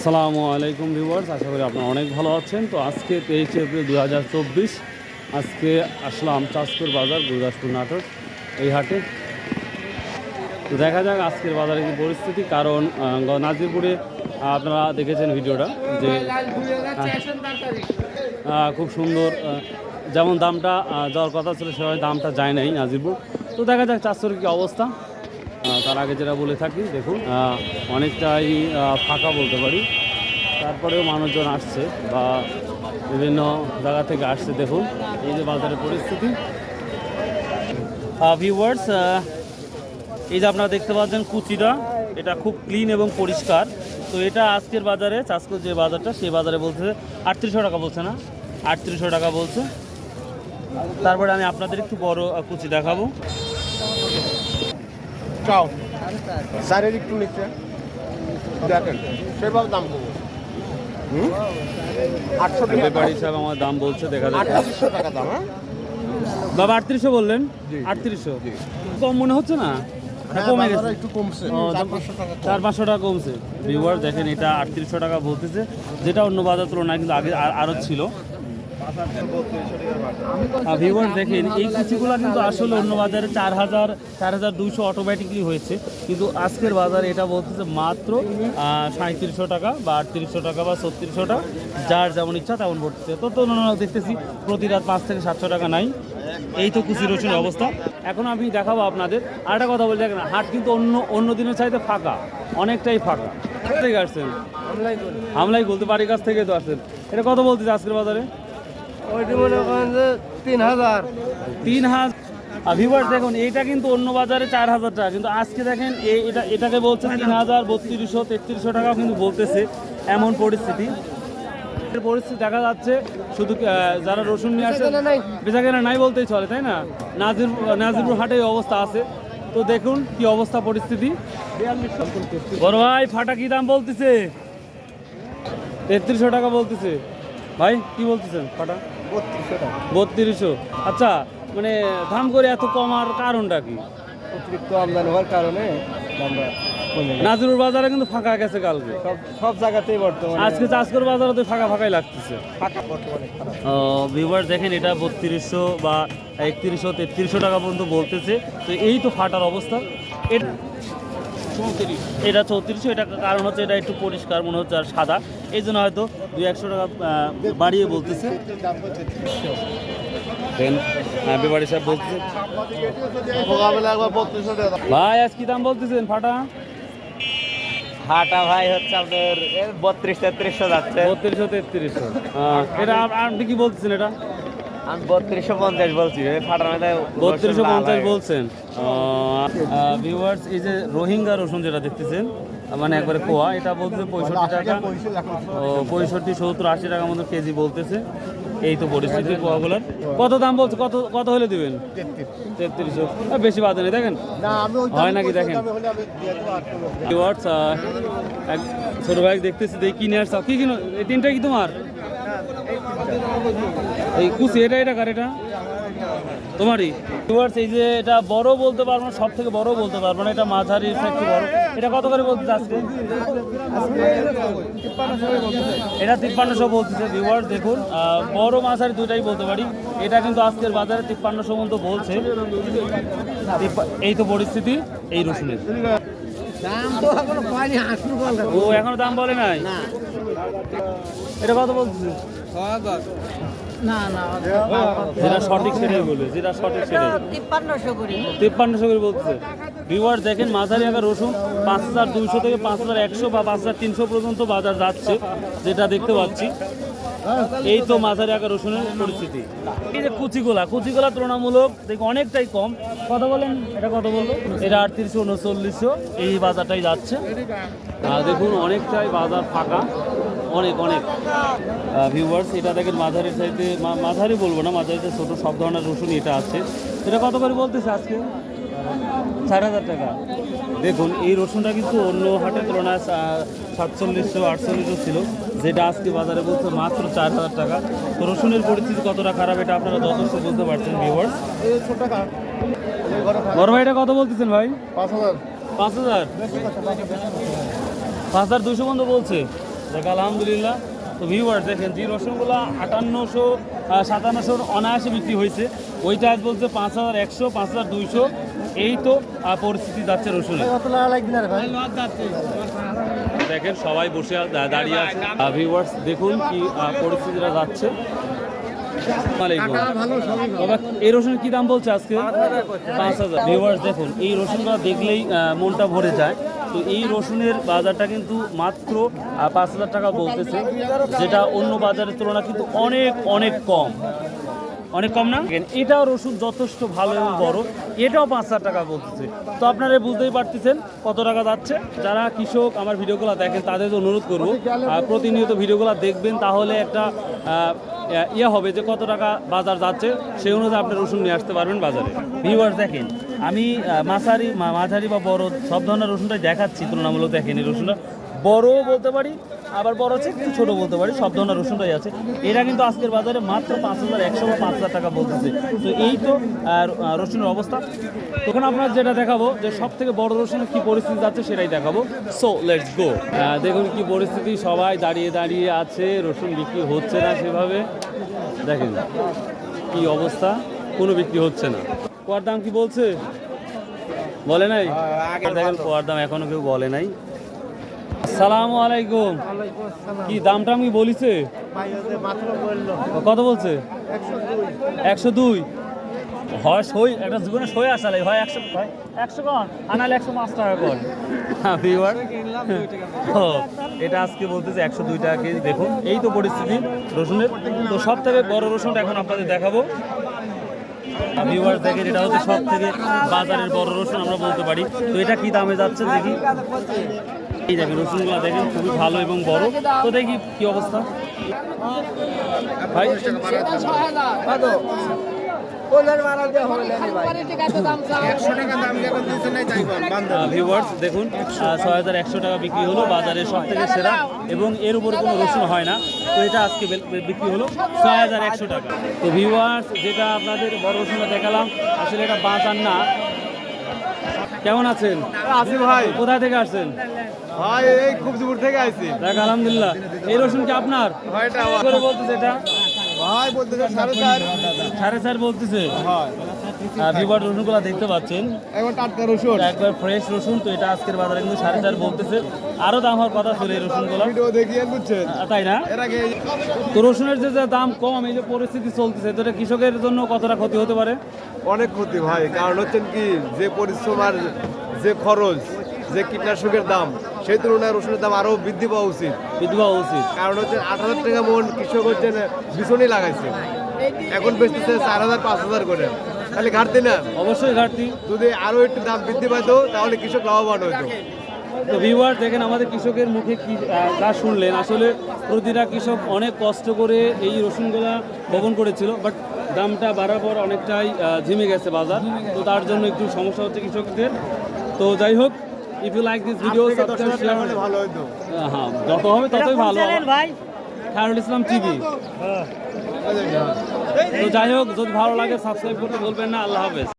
আসসালামু আলাইকুম ভিউয়ার্স, আশা করি আপনারা অনেক ভালো আছেন। তো আজকে 23 এপ্রিল 2024 আজকে আসলাম চাঁদপুর বাজার, গুরুদাসপুর নাটোর এই হাটে। তো দেখা যাক আজকের বাজারে কি পরিস্থিতি, কারণ নাজিরপুরে আপনারা দেখেছেন ভিডিওটা যে খুব সুন্দর যেমন দামটা যাওয়ার কথা ছিল সেভাবে দামটা যায় নাই নাজিরপুর। তো দেখা যাক চাঁদপুরের কী অবস্থা। তার আগে যেটা বলে থাকি, দেখুন অনেকটাই ফাঁকা বলতে পারি, তারপরেও মানুষজন আসছে বা বিভিন্ন জায়গা থেকে আসছে। দেখুন এই যে বাজারের পরিস্থিতি ভিউয়ার্স, এই যে আপনারা দেখতে পাচ্ছেন কুচিটা, এটা খুব ক্লিন এবং পরিষ্কার। তো এটা আজকের বাজারে চাঁদপুর যে বাজারটা সেই বাজারে বলছে 3800 টাকা, বলছে না 3800 টাকা বলছে। তারপরে আমি আপনাদের একটু বড় কুচি দেখাবো। চাও স্যারের একটু নিচে দেখেন সেভাবে দাম করবো 800 টাকা ব্যাপারী সাহেব আমার দাম বলছে, দেখা যাচ্ছে 3800 টাকা দাম। হ্যাঁ বাবা 3800 বললেন, জি। 3800 কম মনে হচ্ছে না? কমে গেছে, একটু কমছে 400 টাকা 400-500 টাকা কমছে। ভিউয়ার দেখেন এটা 3800 টাকা বলতেছে, যেটা অন্য বাজার তুলনায় কিন্তু আগে আরও ছিল। ভিউয়ার দেখেন এই কুচিগুলো কিন্তু আসলে অন্য বাজারে 4200 অটোমেটিকলি হয়েছে, কিন্তু আজকের বাজারে এটা বলতেছে মাত্র 3700 টাকা বা 3800 টাকা বা 3600 টাকা, যার যেমন ইচ্ছা তেমন পড়তেছে। তো দেখতেছি প্রতি রাত 5 থেকে 700 টাকা নাই। এই তো কুচি রসুনের অবস্থা। এখন আমি দেখাবো আপনাদের আরেকটা কথা বলে, দেখেন হাট কিন্তু অন্য দিনের চাইতে ফাঁকা, অনেকটাই ফাঁকা। থেকে আসছেন হামলাই বলতে বাড়ির কাছ থেকে তো আসছেন। এটা কত বলতেছে আজকের বাজারে? ওইটি মনে করেন যে 3000। আর ভিউয়ার্স দেখুন এইটা কিন্তু অন্য বাজারে 4000 টাকা, কিন্তু আজকে দেখেন এটাকে বলছে 3000, 3200, 3300 টাকাও কিন্তু বলতেছে। এমন পরিস্থিতি দেখা যাচ্ছে। শুধু যারা রসুন নিয়ে আসে বেচা কেনা নাই বলতেই চলে, তাই না? নাজিরপুর হাটে এই অবস্থা আছে। তো দেখুন কি অবস্থা পরিস্থিতি। বড় ভাই ফাটা কি দাম বলতেছে? 3300 টাকা বলতেছে। ভাই কি বলতেছেন ফাটা? 3200। আচ্ছা, মানে দাম করে এত কমার কারণটা কি? অতিরিক্ত আমদানি হওয়ার কারণে আমরা নাজিরপুর বাজারে কিন্তু ফাঁকা গেছে কালকে, সব জায়গাতেই বর্তমানে আজকে চাষকর বাজারে তো ফাঁকাই লাগতেছে। ফাঁকা বর্তমানে খারাপ। ভিউয়ার্স দেখেন এটা 3200 বা 3100, 3300 টাকা পর্যন্ত বলতেছে। তো এই তো ফাটার অবস্থা। এটা 3400। এটা কারণ হচ্ছে এটা একটু পরিষ্কার মনে হচ্ছে আর সাদা, এই জন্য হয়তো 200-100 টাকা বাড়িয়ে বলতেছে। ব্যাপারী সাহেব বলতেছে ভাই আজ কি দাম বলতেছেন ফাটা? হাটা ভাই হচ্ছে আপনার 32-3300 যাচ্ছে। 3200-3300। এটা আপনি কি বলতেছেন? এটা আমি 3250 বলছি, ফাটার মধ্যে 3250 বলছেন। ভিউয়ার্স এই যে রোহিঙ্গা রসুন যেটা দেখতেছেন, মানে একবারে কোয়া, এটা বলতে 65 টাকা, 65, 70, 80 টাকার মতো কেজি বলতেছে। এই তো পরিস্থিতি কোয়াগুলার। কত দাম বলছে? কত হলে দিবেন? 3300। বেশি বাদে নেই, দেখেন হয় নাকি দেখেন। ভিউয়ার্স ছোট ভাই দেখতেছি, দেখি কিনে আসছো কি কিনো? এই তিনটা কি তোমার? এই কুচি এটা কার? এটা তোমারই। ভিউয়ার্স এই যে এটা বড় বলতে পারবো না, সব থেকে বড় বলতে পারবো না, এটা মাঝারি একটু বড়। এটা কত করে বলতে আজকে? এটা 5300 বলতেছে। ভিউয়ার্স দেখুন বড় মাঝারি দুইটাই বলতে পারি। এটা কিন্তু আজকের বাজারে 5300 পর্যন্ত বলছে। এই তো পরিস্থিতি এই রসুনের। ও এখনো দাম বলে নাই? এটা কত বলতেছে? যেটা সঠিক সেটাই বলবে, যেটা সঠিক সেটাই 5300 করে বলতেছে। ভিউয়ার দেখেন মাঝারি আকার রসুন 5200 থেকে 5100 বা 5300 পর্যন্ত বাজার যাচ্ছে, যেটা দেখতে পাচ্ছি। এই তো মাঝারি আকার রসুনের পরিস্থিতি। এই যে কুচিগুলা তুলনামূলক দেখো অনেকটাই কম। কত বলেন? এটা কত বললো? এটা 3800, 3900 এই বাজারটাই যাচ্ছে। দেখুন অনেকটাই বাজার ফাঁকা, অনেক ভিউয়ার্স এটা দেখেন মাঝারির সাইডে, মাঝারি বলবো না, মাঝারিতে ছোটো সব ধরনের রসুন এটা আছে। এটা কত করে বলতেছে আজকে? 4000 টাকা। দেখুন এই রসুনটা কিন্তু অন্য হাটের তুলনায় 4700-4800 ছিল, যেটা আজকে বাজারে বলছে মাত্র 4000 টাকা। তো রসুনের পরিস্থিতি কতটা খারাপ এটা আপনারা যথেষ্ট বুঝতে পারছেন ভিউয়ার্স। বড় ভাই এটা কত বলতেছেন ভাই? 5000। 5200 পর্যন্ত বলছে। দেখ আলহামদুলিল্লাহ। তো ভিউয়ার দেখেন যে রসুনগুলো 5800 5700 অনায়াসে বিক্রি হয়েছে, ওইটা আজ বলছে 5100 5200। এই তো পরিস্থিতি যাচ্ছে রসুনে। দেখেন সবাই বসে দাঁড়িয়ে আছে। ভিউয়ার্স দেখুন কি পরিস্থিতিটা যাচ্ছে। বাবা এই রসুনের কি দাম বলছে আজকে? 5000। ভিউয়ার্স দেখুন এই রসুনটা দেখলেই মনটা ভরে যায়। তো এই রসুনের বাজারটা কিন্তু মাত্র 5000 টাকা বলতেছে, যেটা অন্য বাজারের তুলনায় কিন্তু অনেক অনেক কম। অনেক কম না? এটাও রসুন যথেষ্ট ভালো এবং বড়, এটাও 5000 টাকা বলতেছে। তো আপনারা বুঝতেই পারতেছেন কত টাকা যাচ্ছে। যারা কৃষক আমার ভিডিওগুলো দেখেন তাদের অনুরোধ করবো প্রতিনিয়ত ভিডিওগুলো দেখবেন, তাহলে একটা ইয়ে হবে যে কত টাকা বাজার যাচ্ছে, সেই অনুযায়ী আপনি রসুন নিয়ে আসতে পারবেন বাজারে। ভিউয়ার্স দেখেন আমি মাঝারি বা বড় সব ধরনের রসুনটাই দেখাচ্ছি তুলনামূলক। দেখেন এই রসুনটা বড়ও বলতে পারি, আবার বড় আছে একটু ছোটো বলতে পারি, সব ধরনের রসুনটাই আছে। এটা কিন্তু আজকের বাজারে মাত্র 5100 বা 5000 টাকা বলতেছে। তো এই তো রসুনের অবস্থা। তখন আপনার যেটা দেখাবো যে সব থেকে বড় রসুনের কী পরিস্থিতি যাচ্ছে সেটাই দেখাবো। So let's go. দেখুন কি পরিস্থিতি, সবাই দাঁড়িয়ে দাঁড়িয়ে আছে, রসুন বিক্রি হচ্ছে না সেভাবে। দেখেন কি অবস্থা, কোনো বিক্রি হচ্ছে না। কোয়ার দাম কি বলছে? বলে নাই। দেখেন কোয়ার দাম এখনো কেউ বলে নাই। আসসালামু আলাইকুম। কি দামটা আমি বলিছে? কত বলছে? 102। হয় সই একটা জীবনে সই আসালে হয় 100 কন আনালে 105 টাকা কর। হ্যাঁ ভিউয়ার, এটা আজকে বলতেছে 102 টাকা কেজি। দেখুন এই তো পরিস্থিতি রসুনের। তো সব থেকে বড় রসুনটা এখন আপনাদের দেখাবো। ভিউয়ার দেখেন এটা হচ্ছে সব থেকে বাজারের বড় রসুন আমরা বলতে পারি। তো এটা কি দামে যাচ্ছে দেখি। এই দেখেন রসুনগুলো দেখেন খুবই ভালো এবং বড়। তো দেখি কি অবস্থা ভাই। ভিউয়ার্স দেখুন 6100 টাকা বিক্রি হলো, বাজারের সব থেকে সেরা এবং এর উপরে কোনো রসুন হয় না। তো এটা আজকে বিক্রি হলো 6100 টাকা। তো ভিউয়ার্স যেটা আপনাদের বড় রসুনটা দেখালাম, আসলে এটা বাজার না। কেমন আছেন? আসি ভাই। কোথা থেকে আসছেন? ভাই এই খুব দূর থেকে আইছি। দেখ আলহামদুলিল্লাহ। এই রসুন কি আপনার? ভাইটা করে বলতেছে এটা ভাই বলতেছে 4.5 4.5 বলতেছে। হয়। ভিউয়ার রসুনগুলো দেখতে পাচ্ছেন একবার টাটকা রসুন, একবার ফ্রেশ রসুন। তো এটা আজকের বাজারে কিন্তু 4.5 বলতেছে। আরো দাম হওয়ার কথা ছিল এই রসুনগুলো, ভিডিও দেখিয়ে বুঝছেন তাই না? এর আগে তো রসুনের যে দাম কম, এই যে পরিস্থিতি চলতেছে, তো এটা কৃষকের জন্য কতটা ক্ষতি হতে পারে? অনেক ক্ষতি ভাই। কারণ হচ্ছেন কি, যে পরিশ্রম আর যে খরচ, যে কীটনাশকের দাম, সেই তুলনায় রসুনের দাম আরো বৃদ্ধি পাওয়া উচিত। বিধবা উচিত। কারণ হচ্ছে 8000 টাকা মন কৃষক হচ্ছে বিছনই লাগাইছে, এখন বেচতেছে 4000 5000 করে। তাহলে ঘাটতি না? অবশ্যই ঘাটতি। যদি আরো একটু দাম বৃদ্ধি পাইতো তাহলে কৃষক লাভবান হইতো। তো ভিউয়ার দেখেন আমাদের কৃষকের মুখে কি যা শুনলেন, আসলে প্রতিটা কৃষক অনেক কষ্ট করে এই রসুনগুলা বপন করেছিল, বাট দামটা বাড়ার পর অনেকটাই ঝিমে গেছে বাজার। তো তার জন্য একটু সমস্যা হচ্ছে কৃষকদের। তো যাই হোক, if you like this video ভালো হইতো। হ্যাঁ যত হবে ততই ভালো। খায়রুল ইসলাম টিভি। তো যাই হোক, যদি ভালো লাগে সাবস্ক্রাইব করতে বলবেন না। আল্লাহ হাফেজ।